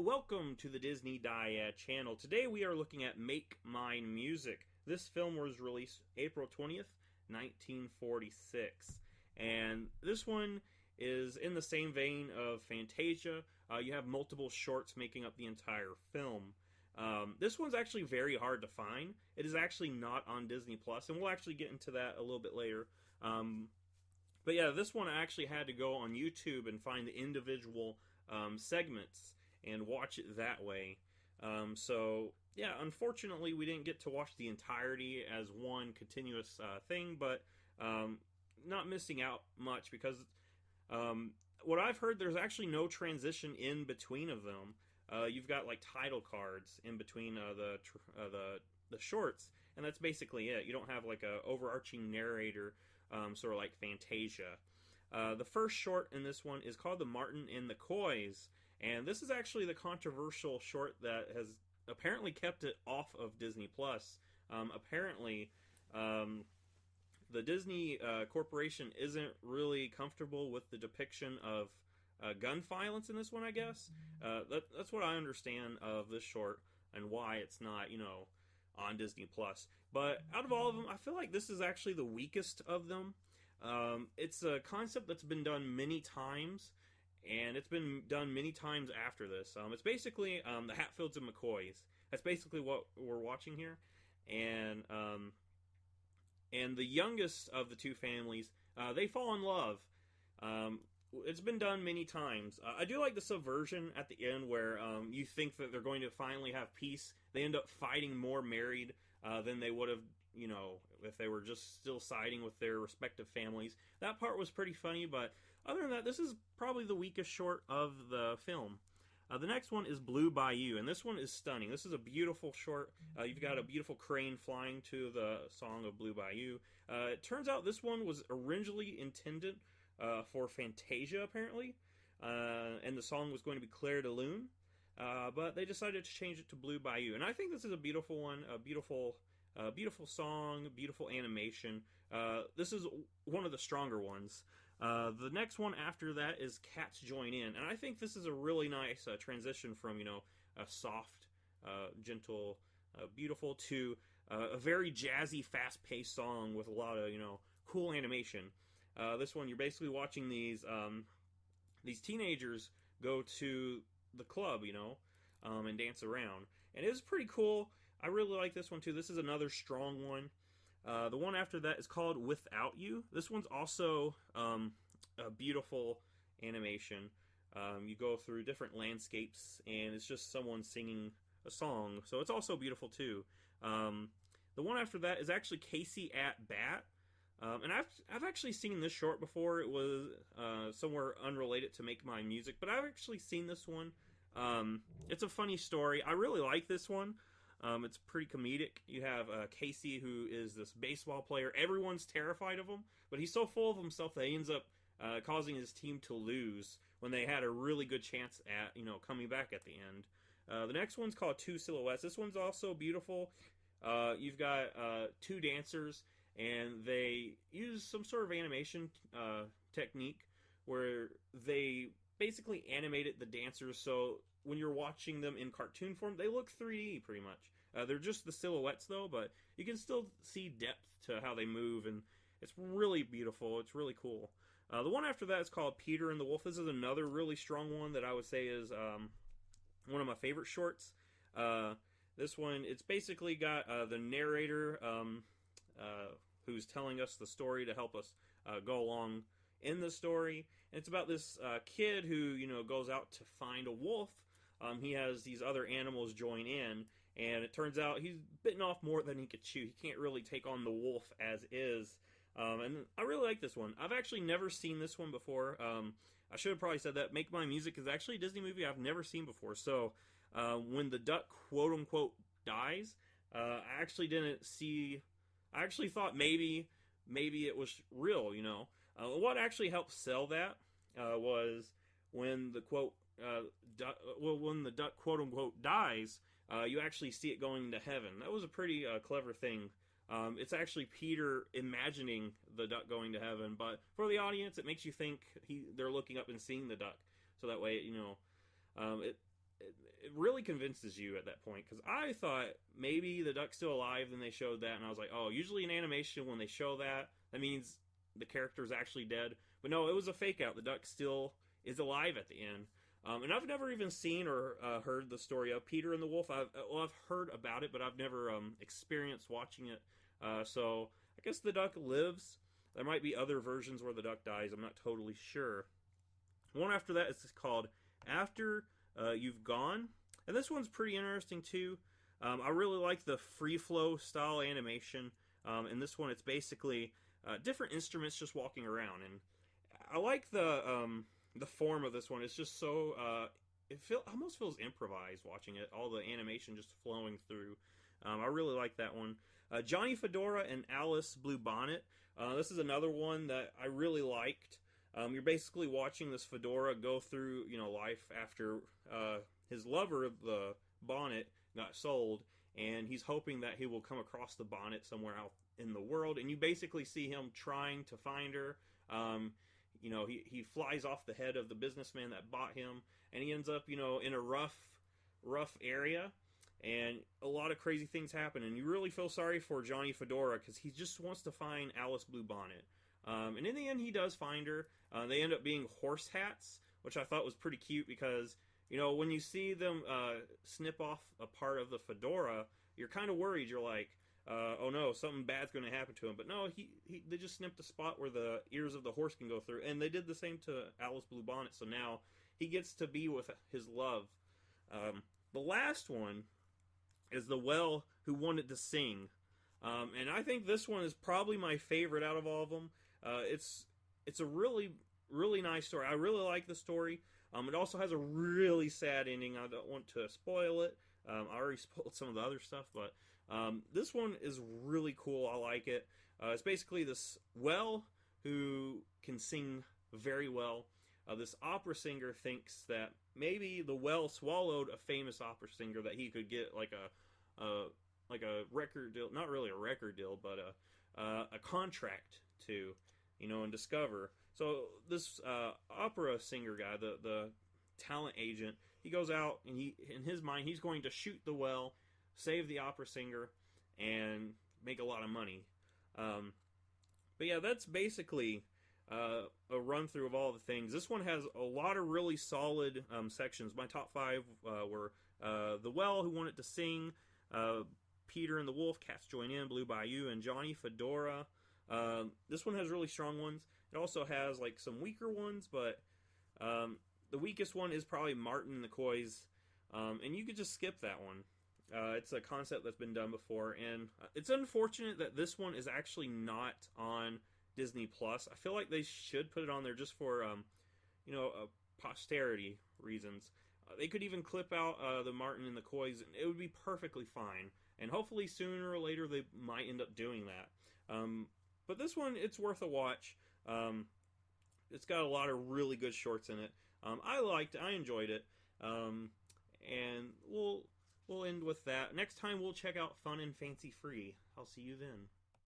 welcome to the Disney Dyad channel. Today we are looking at Make Mine Music. This film was released April 20th, 1946. And this one is in the same vein of Fantasia. You have multiple shorts making up the entire film. This one's actually very hard to find. It is actually not on Disney Plus, and we'll actually get into that a little bit later. But yeah, this one I actually had to go on YouTube and find the individual segments and watch it that way. So yeah, unfortunately we didn't get to watch the entirety as one continuous thing, but not missing out much because what I've heard, there's actually no transition in between of them. You've got like title cards in between the shorts, and that's basically it. You don't have like a overarching narrator, sort of like Fantasia. The first short in this one is called The Martin and the Coys, and this is actually the controversial short that has apparently kept it off of Disney Plus. Apparently, the Disney Corporation isn't really comfortable with the depiction of gun violence in this one, I guess. That's what I understand of this short and why it's not, on Disney Plus. But out of all of them, I feel like this is actually the weakest of them. It's a concept that's been done many times, and it's been done many times after this. It's basically the Hatfields and McCoys. That's basically what we're watching here. And the youngest of the two families, they fall in love. It's been done many times. I do like the subversion at the end where you think that they're going to finally have peace. They end up fighting more married than they would have, if they were just still siding with their respective families. That part was pretty funny, but other than that, this is probably the weakest short of the film. The next one is Blue Bayou, and this one is stunning. This is a beautiful short. You've got a beautiful crane flying to the song of Blue Bayou. It turns out this one was originally intended for Fantasia, apparently, and the song was going to be Clair de Lune, but they decided to change it to Blue Bayou, and I think this is a beautiful one, a beautiful song, beautiful animation. This is one of the stronger ones. The next one after that is Cats Join In, and I think this is a really nice transition from, a soft, gentle, beautiful to a very jazzy, fast-paced song with a lot of, cool animation. This one, you're basically watching these teenagers go to the club, and dance around. And it is pretty cool. I really like this one, too. This is another strong one. The one after that is called Without You. This one's also a beautiful animation. You go through different landscapes, and it's just someone singing a song. So it's also beautiful, too. The one after that is actually Casey at Bat. And I've actually seen this short before. It was somewhere unrelated to Make Mine Music, but I've actually seen this one. It's a funny story. I really like this one. It's pretty comedic. You have Casey, who is this baseball player. Everyone's terrified of him, but he's so full of himself that he ends up causing his team to lose when they had a really good chance at coming back at the end. The next one's called Two Silhouettes. This one's also beautiful. You've got two dancers, and they use some sort of animation technique where they basically animated the dancers so when you're watching them in cartoon form, they look 3D pretty much. They're just the silhouettes though, but you can still see depth to how they move, and it's really beautiful. It's really cool. The one after that is called Peter and the Wolf. This is another really strong one that I would say is one of my favorite shorts. This one, it's basically got the narrator who's telling us the story to help us go along in the story. And it's about this kid who, goes out to find a wolf. He has these other animals join in, and it turns out he's bitten off more than he could chew. He can't really take on the wolf as is. And I really like this one. I've actually never seen this one before. I should have probably said that. Make My Music is actually a Disney movie I've never seen before. So when the duck, quote-unquote, dies, I actually didn't see... I actually thought maybe it was real, What actually helped sell that was when the quote, when the duck quote unquote dies, you actually see it going to heaven. That was a pretty clever thing. It's actually Peter imagining the duck going to heaven, but for the audience, it makes you think they're looking up and seeing the duck. So that way, it really convinces you at that point, because I thought maybe the duck's still alive. Then they showed that, and I was like, oh, usually in animation when they show that, that means the character's actually dead. But no, it was a fake out. The duck still is alive at the end. And I've never even seen or heard the story of Peter and the Wolf. I've heard about it, but I've never experienced watching it. So I guess the duck lives. There might be other versions where the duck dies. I'm not totally sure. One after that is called After You've Gone. And this one's pretty interesting too. I really like the free flow style animation. In this one, it's basically different instruments just walking around. And I like the form of this one. It's just so almost feels improvised watching it. All the animation just flowing through. I really like that one. Johnny Fedora and Alice Bluebonnet. This is another one that I really liked. You're basically watching this Fedora go through, life after his lover, the bonnet, got sold, and he's hoping that he will come across the bonnet somewhere out in the world. And you basically see him trying to find her. He flies off the head of the businessman that bought him, and he ends up, in a rough area, and a lot of crazy things happen, and you really feel sorry for Johnny Fedora, because he just wants to find Alice Bluebonnet. And in the end, he does find her. They end up being horse hats, which I thought was pretty cute, because, when you see them snip off a part of the fedora, you're kind of worried. You're like, oh no, something bad's going to happen to him. But no, they just snipped a spot where the ears of the horse can go through. And they did the same to Alice Bluebonnet, so now he gets to be with his love. The last one is The Well Who Wanted to Sing. And I think this one is probably my favorite out of all of them. It's a really, really nice story. I really like the story. It also has a really sad ending. I don't want to spoil it. I already spoiled some of the other stuff, but this one is really cool. I like it. It's basically this well who can sing very well. This opera singer thinks that maybe the well swallowed a famous opera singer that he could get like a record deal, not really a record deal, but a contract to, and discover. So this opera singer guy, the talent agent, he goes out and in his mind, he's going to shoot the well, save the opera singer, and make a lot of money. But yeah, that's basically a run through of all the things. This one has a lot of really solid sections. My top 5 were The Well Who Wanted to Sing, Peter and the Wolf, Cats Join In, Blue Bayou, and Johnny Fedora. This one has really strong ones. It also has like some weaker ones, but the weakest one is probably Martin and the Coys, and you could just skip that one. It's a concept that's been done before, and it's unfortunate that this one is actually not on Disney Plus. I feel like they should put it on there just for posterity reasons. They could even clip out the Martin and the Coys, and it would be perfectly fine. And hopefully sooner or later they might end up doing that. But this one, it's worth a watch. It's got a lot of really good shorts in it. I enjoyed it. And we'll end with that. Next time we'll check out Fun and Fancy Free. I'll see you then.